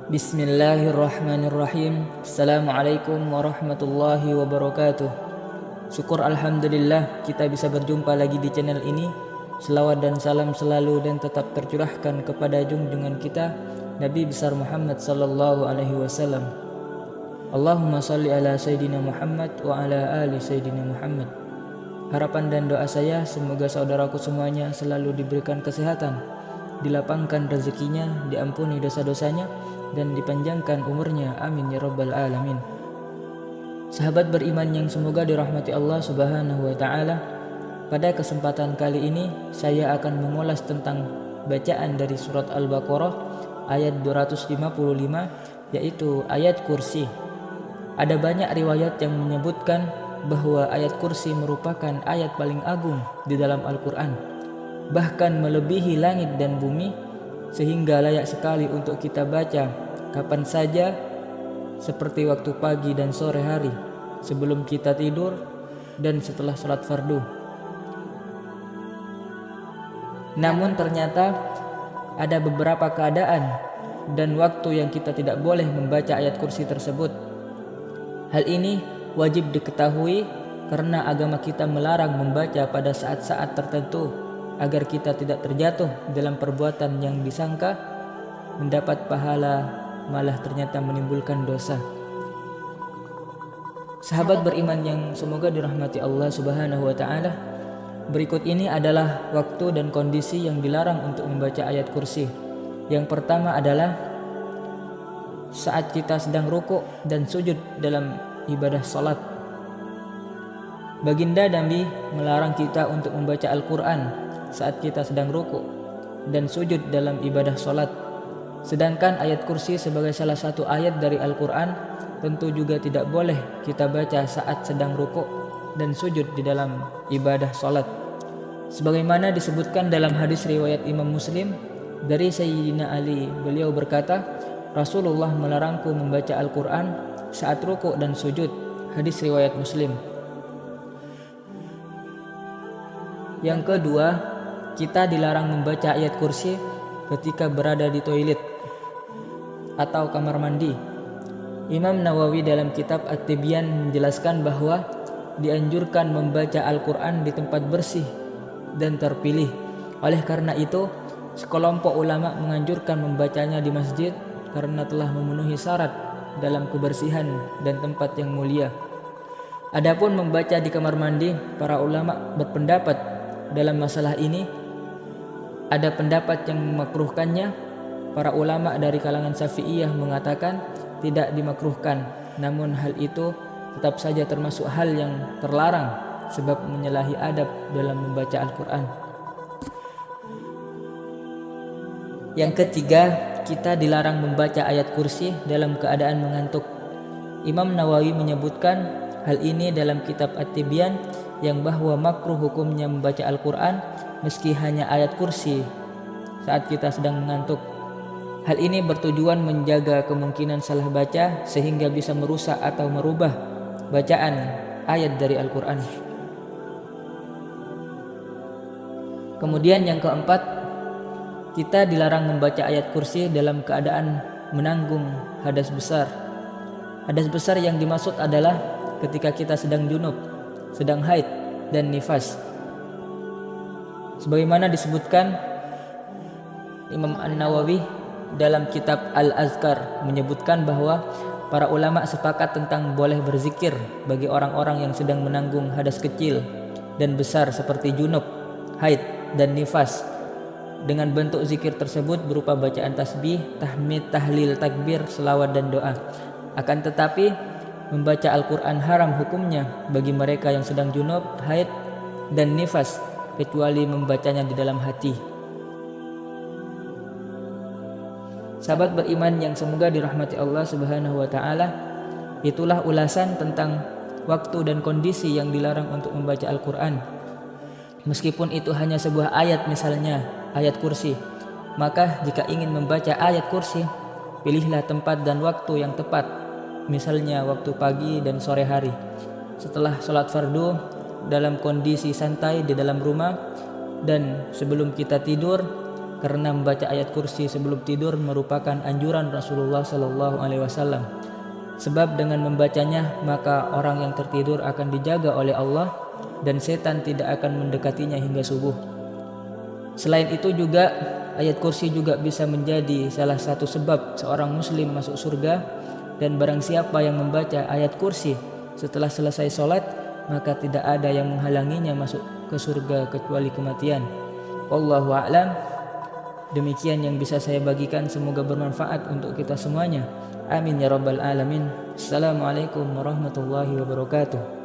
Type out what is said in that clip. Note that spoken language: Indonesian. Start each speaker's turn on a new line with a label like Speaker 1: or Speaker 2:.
Speaker 1: Bismillahirrahmanirrahim. Assalamualaikum warahmatullahi wabarakatuh. Syukur alhamdulillah kita bisa berjumpa lagi di channel ini. Selawat dan salam selalu dan tetap tercurahkan kepada junjungan kita Nabi besar Muhammad sallallahu alaihi wasallam. Allahumma salli ala Sayyidina Muhammad wa ala ali Sayyidina Muhammad. Harapan dan doa saya semoga saudaraku semuanya selalu diberikan kesehatan, dilapangkan rezekinya, diampuni dosa-dosanya, dan dipanjangkan umurnya, amin ya rabbal alamin. Sahabat beriman yang semoga dirahmati Allah subhanahu wa ta'ala, pada kesempatan kali ini saya akan mengulas tentang bacaan dari surat Al-Baqarah ayat 255, yaitu ayat kursi. Ada banyak riwayat yang menyebutkan bahwa ayat kursi merupakan ayat paling agung di dalam Al-Quran, bahkan melebihi langit dan bumi, sehingga layak sekali untuk kita baca kapan saja, seperti waktu pagi dan sore hari, sebelum kita tidur dan setelah sholat fardu. Namun ternyata ada beberapa keadaan dan waktu yang kita tidak boleh membaca ayat kursi tersebut. Hal ini wajib diketahui karena agama kita melarang membaca pada saat-saat tertentu, agar kita tidak terjatuh dalam perbuatan yang disangka mendapat pahala, malah ternyata menimbulkan dosa. Sahabat beriman yang semoga dirahmati Allah subhanahu wa ta'ala, berikut ini adalah waktu dan kondisi yang dilarang untuk membaca ayat kursi. Yang pertama adalah saat kita sedang rukuk dan sujud dalam ibadah salat. Baginda Nabi melarang kita untuk membaca Al-Quran saat kita sedang rukuk dan sujud dalam ibadah salat. Sedangkan ayat kursi sebagai salah satu ayat dari Al-Quran tentu juga tidak boleh kita baca saat sedang rukuk dan sujud di dalam ibadah salat. Sebagaimana disebutkan dalam hadis riwayat Imam Muslim dari Sayyidina Ali, beliau berkata, Rasulullah melarangku membaca Al-Quran saat rukuk dan sujud. Hadis riwayat Muslim. Yang kedua, kita dilarang membaca ayat kursi ketika berada di toilet atau kamar mandi. Imam Nawawi dalam kitab At-Tibyan menjelaskan bahwa dianjurkan membaca Al-Quran di tempat bersih dan terpilih. Oleh karena itu, sekelompok ulama menganjurkan membacanya di masjid karena telah memenuhi syarat dalam kebersihan dan tempat yang mulia. Adapun membaca di kamar mandi, para ulama berpendapat dalam masalah ini. Ada pendapat yang memakruhkannya. Para ulama dari kalangan Syafi'iyah mengatakan tidak dimakruhkan, namun hal itu tetap saja termasuk hal yang terlarang sebab menyalahi adab dalam membaca Al-Quran. Yang ketiga, kita dilarang membaca ayat kursi dalam keadaan mengantuk. Imam Nawawi menyebutkan hal ini dalam kitab At-Tibyan, yang bahwa makruh hukumnya membaca Al-Quran meski hanya ayat kursi saat kita sedang mengantuk. Hal ini bertujuan menjaga kemungkinan salah baca sehingga bisa merusak atau merubah bacaan ayat dari Al-Quran. Kemudian yang keempat, kita dilarang membaca ayat kursi dalam keadaan menanggung hadas besar. Hadas besar yang dimaksud adalah ketika kita sedang junub, sedang haid dan nifas. Sebagaimana disebutkan Imam An-Nawawi dalam kitab Al-Azkar menyebutkan bahwa para ulama sepakat tentang boleh berzikir bagi orang-orang yang sedang menanggung hadas kecil dan besar seperti junub, haid dan nifas. Dengan bentuk zikir tersebut berupa bacaan tasbih, tahmid, tahlil, takbir, selawat dan doa. Akan tetapi membaca Al-Quran haram hukumnya bagi mereka yang sedang junub, haid, dan nifas, kecuali membacanya di dalam hati. Sahabat beriman yang semoga dirahmati Allah subhanahu wa ta'ala, itulah ulasan tentang waktu dan kondisi yang dilarang untuk membaca Al-Quran. Meskipun itu hanya sebuah ayat, misalnya ayat kursi, maka jika ingin membaca ayat kursi, pilihlah tempat dan waktu yang tepat. Misalnya waktu pagi dan sore hari, setelah sholat fardu, dalam kondisi santai di dalam rumah, dan sebelum kita tidur karena membaca ayat kursi sebelum tidur merupakan anjuran Rasulullah Shallallahu Alaihi Wasallam. Sebab dengan membacanya maka orang yang tertidur akan dijaga oleh Allah dan setan tidak akan mendekatinya hingga subuh. Selain itu juga ayat kursi juga bisa menjadi salah satu sebab seorang muslim masuk surga, dan barang siapa yang membaca ayat kursi setelah selesai sholat maka tidak ada yang menghalanginya masuk ke surga kecuali kematian. Wallahu a'lam. Demikian yang bisa saya bagikan, semoga bermanfaat untuk kita semuanya. Amin ya rabbal alamin. Assalamualaikum warahmatullahi wabarakatuh.